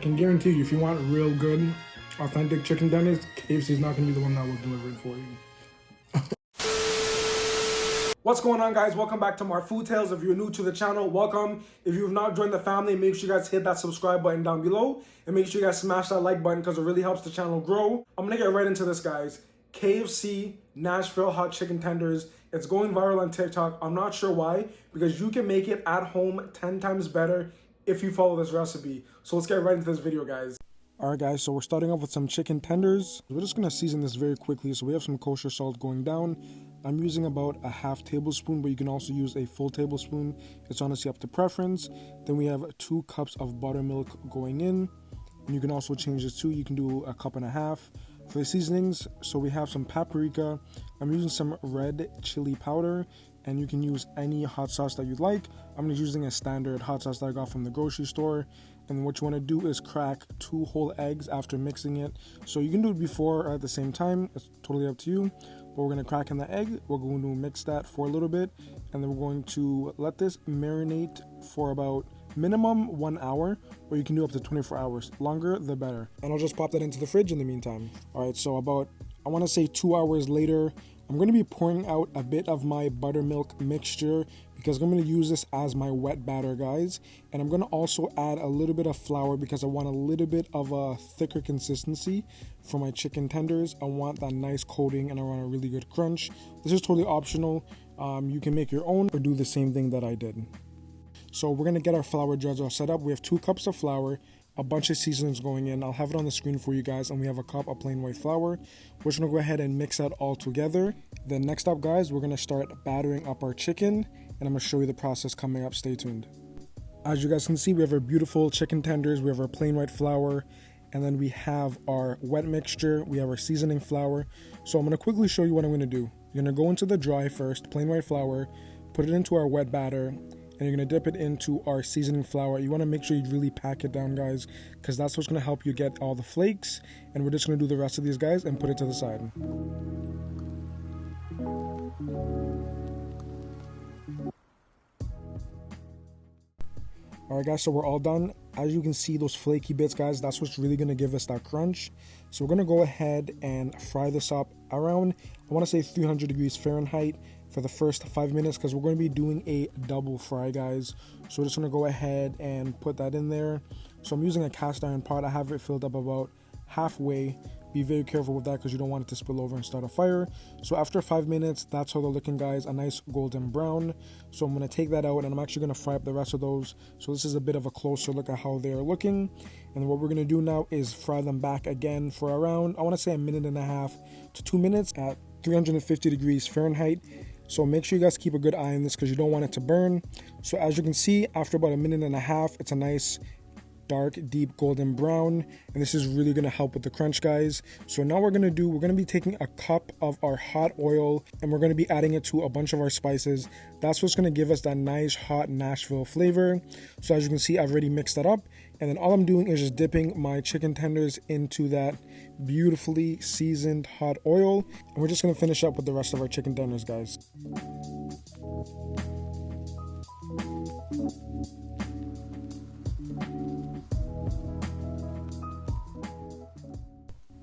can guarantee you, if you want real good, authentic chicken tenders, KFC is not going to be the one that will deliver it for you. What's going on, guys? Welcome back to more Food Tales. If you're new to the channel, welcome. If you have not joined the family, make sure you guys hit that subscribe button down below. And make sure you guys smash that like button because it really helps the channel grow. I'm going to get right into this, guys. KFC Nashville hot chicken tenders. It's going viral on TikTok. I'm not sure why, because you can make it at home 10 times better if you follow this recipe. So let's get right into this video, guys. Alright guys, so we're starting off with some chicken tenders. We're just going to season this very quickly. So we have some kosher salt going down. I'm using about a half tablespoon, but you can also use a full tablespoon. It's honestly up to preference. Then we have 2 cups of buttermilk going in. And you can also change this too. You can do a cup and a half. For the seasonings, so we have some paprika. I'm using some red chili powder. And you can use any hot sauce that you'd like. I'm just using a standard hot sauce that I got from the grocery store. And what you want to do is crack 2 whole eggs after mixing it. So you can do it before or at the same time. It's totally up to you. But we're going to crack in the egg. We're going to mix that for a little bit. And then we're going to let this marinate for about minimum 1 hour. Or you can do up to 24 hours. Longer, the better. And I'll just pop that into the fridge in the meantime. Alright, so about, I want to say 2 hours later, I'm going to be pouring out a bit of my buttermilk mixture because I'm going to use this as my wet batter, guys. And I'm going to also add a little bit of flour because I want a little bit of a thicker consistency for my chicken tenders. I want that nice coating and I want a really good crunch. This is totally optional. You can make your own or do the same thing that I did. So we're going to get our flour dredge all set up. We have 2 cups of flour, a bunch of seasonings going in. I'll have it on the screen for you guys. And we have a cup of plain white flour. We're just going to go ahead and mix that all together. Then next up, guys, we're going to start battering up our chicken. And I'm going to show you the process coming up. Stay tuned. As you guys can see, we have our beautiful chicken tenders. We have our plain white flour. And then we have our wet mixture. We have our seasoning flour. So I'm going to quickly show you what I'm going to do. You're going to go into the dry first, plain white flour. Put it into our wet batter. And you're going to dip it into our seasoning flour. You want to make sure you really pack it down, guys, because that's what's going to help you get all the flakes. And we're just going to do the rest of these, guys, and put it to the side. Alright guys, so we're all done. As you can see, those flaky bits, guys, that's what's really going to give us that crunch. So we're going to go ahead and fry this up around, I want to say 300 degrees Fahrenheit for the first 5 minutes because we're going to be doing a double fry, guys. So we're just going to go ahead and put that in there. So I'm using a cast iron pot. I have it filled up about halfway. Be very careful with that because you don't want it to spill over and start a fire. So after 5 minutes, that's how they're looking, guys, a nice golden brown. So I'm going to take that out and I'm actually going to fry up the rest of those. So this is a bit of a closer look at how they're looking. And what we're going to do now is fry them back again for around, I want to say 1.5 minutes to 2 minutes at 350 degrees Fahrenheit. So make sure you guys keep a good eye on this because you don't want it to burn. So as you can see, after about 1.5 minutes, it's a nice dark, deep golden brown. And this is really going to help with the crunch, guys. So now we're going to be taking a cup of our hot oil and we're going to be adding it to a bunch of our spices. That's what's going to give us that nice hot Nashville flavor. So as you can see, I've already mixed that up. And then all I'm doing is just dipping my chicken tenders into that beautifully seasoned hot oil. And we're just going to finish up with the rest of our chicken tenders, guys.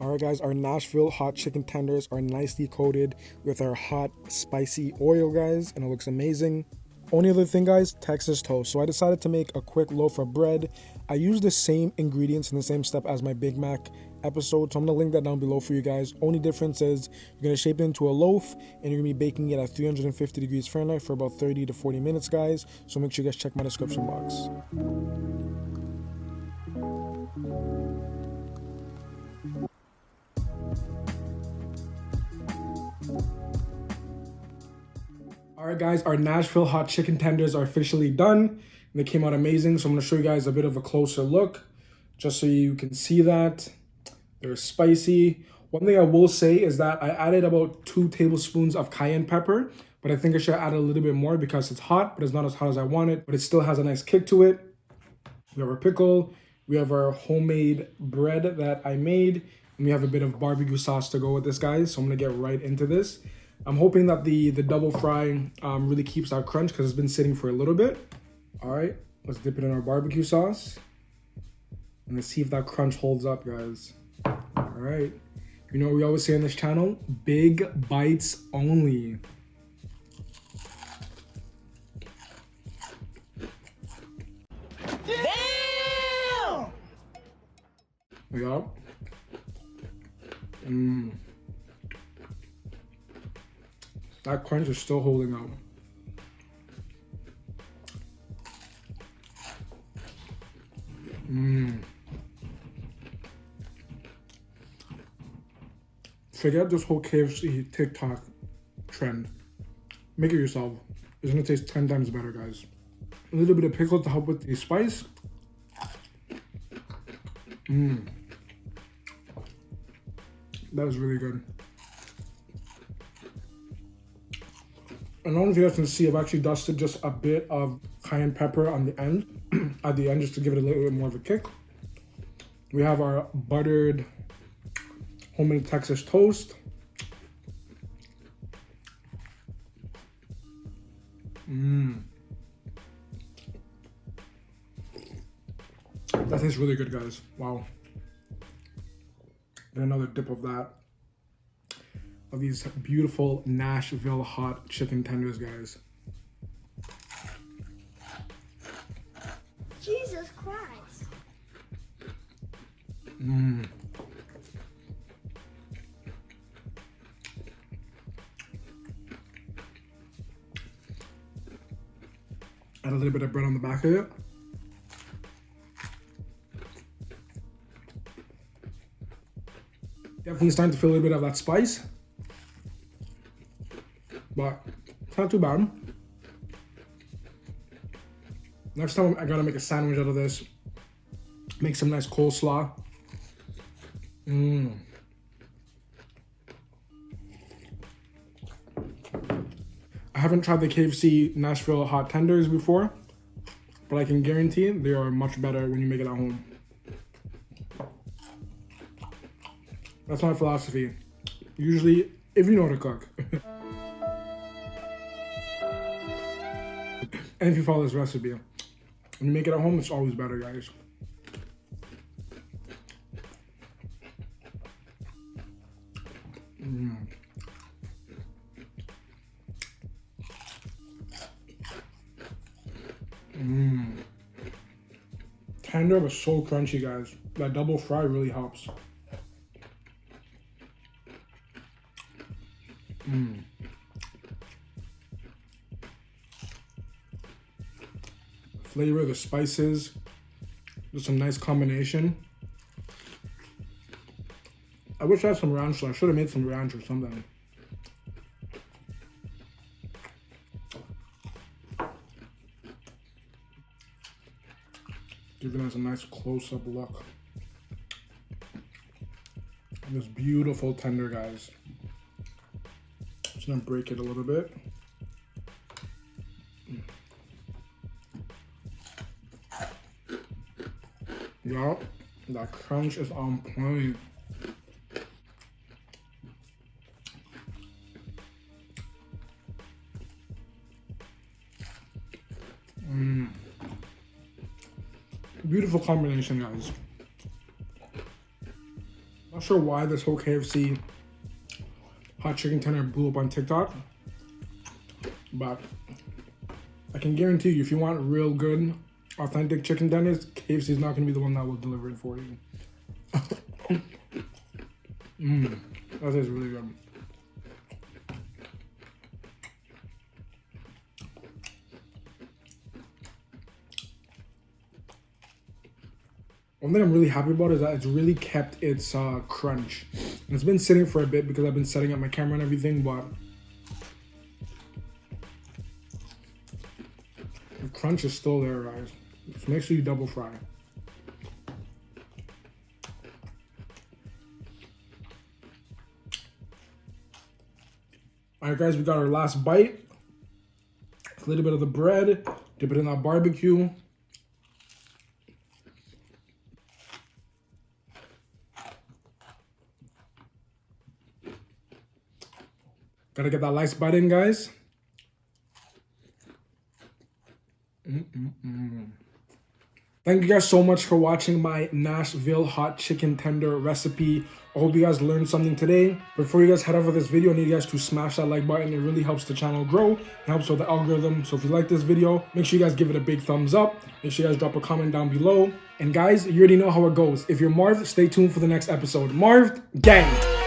Alright guys, our Nashville hot chicken tenders are nicely coated with our hot spicy oil, guys, and it looks amazing. Only other thing, guys, Texas toast. So I decided to make a quick loaf of bread. I use the same ingredients in the same step as my Big Mac episode, so I'm going to link that down below for you guys. Only difference is you're going to shape it into a loaf and you're going to be baking it at 350 degrees Fahrenheit for about 30 to 40 minutes, guys. So make sure you guys check my description box. Alright guys, our Nashville hot chicken tenders are officially done. They came out amazing, so I'm going to show you guys a bit of a closer look, just so you can see that. They're spicy. One thing I will say is that I added about 2 tablespoons of cayenne pepper, but I think I should add a little bit more because it's hot, but it's not as hot as I want it, but it still has a nice kick to it. We have our pickle, we have our homemade bread that I made, and we have a bit of barbecue sauce to go with this, guys, so I'm going to get right into this. I'm hoping that the double fry really keeps that crunch because it's been sitting for a little bit. All right, let's dip it in our barbecue sauce. And let's see if that crunch holds up, guys. All right. You know what we always say on this channel? Big bites only. Damn! Yeah. That crunch is still holding out. Forget this whole KFC TikTok trend. Make it yourself. It's gonna taste 10 times better, guys. A little bit of pickle to help with the spice. That was really good. I don't know if you guys can see, I've actually dusted just a bit of cayenne pepper on the end, at the end, just to give it a little bit more of a kick. We have our buttered homemade Texas toast. That tastes really good, guys. Wow. And another dip of that. Of these beautiful Nashville hot chicken tenders, guys. Jesus Christ. Add a little bit of bread on the back of it. Definitely starting to feel a little bit of that spice. But it's not too bad. Next time I gotta make a sandwich out of this. Make some nice coleslaw. I haven't tried the KFC Nashville hot tenders before, but I can guarantee they are much better when you make it at home. That's my philosophy. Usually, if you know how to cook. And if you follow this recipe, when you make it at home, it's always better, guys. Tender but so crunchy, guys. That double fry really helps. Flavor, the spices, just a nice combination. I wish I had some ranch, so I should have made some ranch or something. Giving us a nice close-up look. And this beautiful tender, guys. Just gonna break it a little bit. Yeah, that crunch is on point. Beautiful combination, guys. Not sure why this whole KFC hot chicken tender blew up on TikTok, but I can guarantee you, if you want real good, authentic chicken tenders, KFC is not going to be the one that will deliver it for you. That tastes really good. One thing I'm really happy about is that it's really kept its crunch. And it's been sitting for a bit because I've been setting up my camera and everything, but the crunch is still there, guys. Just make sure you double fry. All right, guys, we got our last bite. A little bit of the bread, dip it in that barbecue. Gotta get that nice bite in, guys. Thank you guys so much for watching my Nashville hot chicken tender recipe. I hope you guys learned something today. Before you guys head over this video, I need you guys to smash that like button. It really helps the channel grow. It helps with the algorithm. So if you like this video, make sure you guys give it a big thumbs up. Make sure you guys drop a comment down below. And guys, you already know how it goes. If you're Marv, stay tuned for the next episode. Marv, gang!